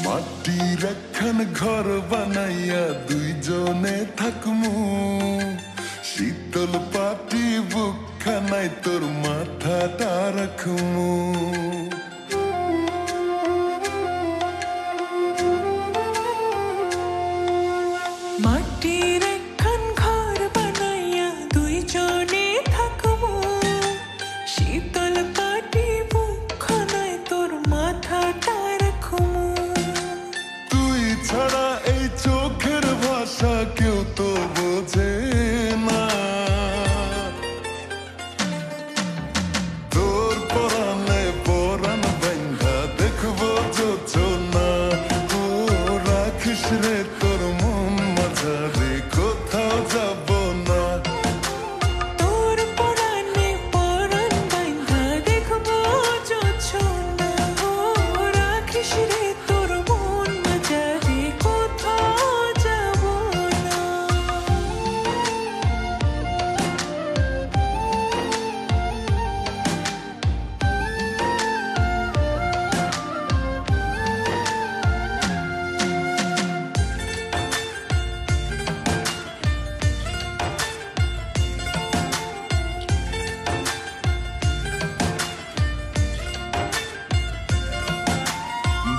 মাটির একখান ঘর বানাইয়া দুইজনে থাকমু, শীতল পাটি বুকখানায় তোর মাথাটা রাখমু। মাটির একখান ঘর বানাইয়া দুইজনে থাকমু, শীতল পাটি বুকখানায় তোর মাথাটা রাখমু। তুই ছাড়া এই চোখের ভাষা কেউ তো বোঝে না, তোর পরাণে পরাণ বান্ধা দেখবো যোজনা। ও রাখিস রে তোর মন মাঝারে, কোথাও যাব না। তোর পরাণে পরাণ বান্ধা দেখবো যোজনা। ও রাখিস রে তোর মন মাঝারে, কোথাও যাব না।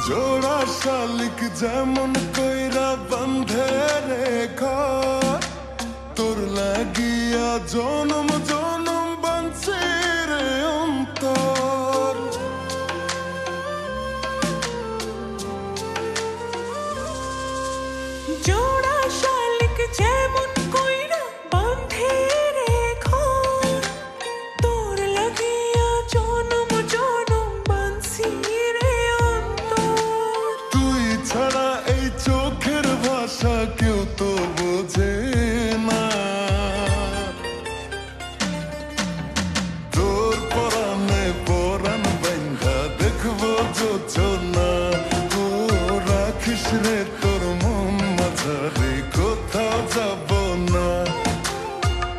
জোড়া শালিক যেমন কইরা বান্ধে রে ঘর, তোর লাগিয়া জনম জনম বাঁধছে রে অন্তর। জোড়া শালিক যেমন কইরা বাঁধে রে ঘর, তোর লাগিয়া জনম জনম বাঁধছি রে অন্তর। তুই ছাড়া এই চোখের ভাষা কেউ তো বোঝে না, তোর পরাণে পরাণ বান্ধা দেখবো যোজনা। ও রাখিস রে তোর মন মাঝারে, কোথাও যাব না।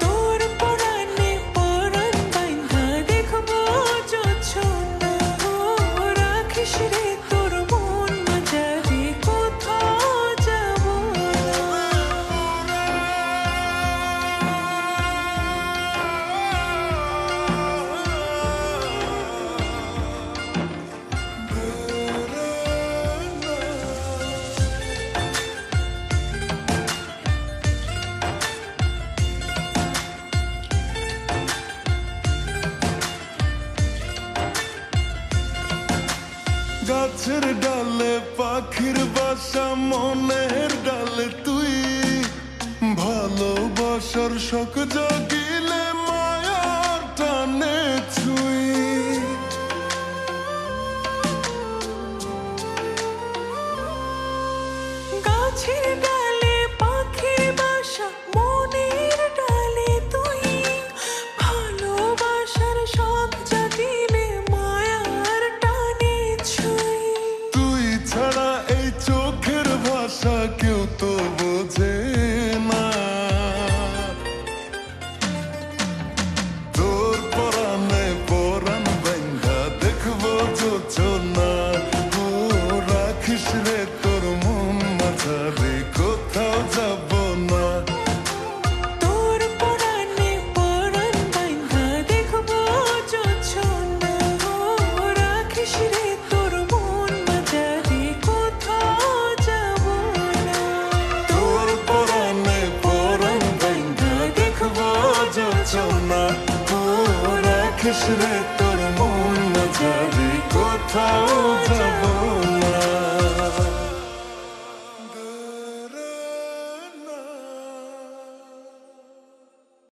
তোর পরাণে পরাণ বান্ধা দেখবো যোজনা। ও রাখিস রে তোর মন মাঝারে, কোথাও যাব না। গাছের ডালে পাখির বাসা, মনের ডালে তুই ভালোবাসার শখ জাগিলে মায়ার টানে ছুই। গাছের ডালে পাখির বাসা, মনের ডালে তুই ভালোবাসার শখ জাগিলে মায়ার টানে ছুঁই। তুই ছাড়া এই চোখের ভাষা কেউ তো বোঝে না, তোর পরাণে পরাণ বান্ধা দেখবো যোজনা। ও রাখিস রে তোর মন মাঝারে, কোথাও যাব না। তোর পরাণে পরাণ বান্ধা দেখবো যোজনা। ও রাখিস রে তোর মন মাঝারে, কোথাও যাব না। তোর পরাণে পরাণ বান্ধা দেখবো যোজনা। ও রাখিস রে তোর মন মাঝারে, কোথাও যাব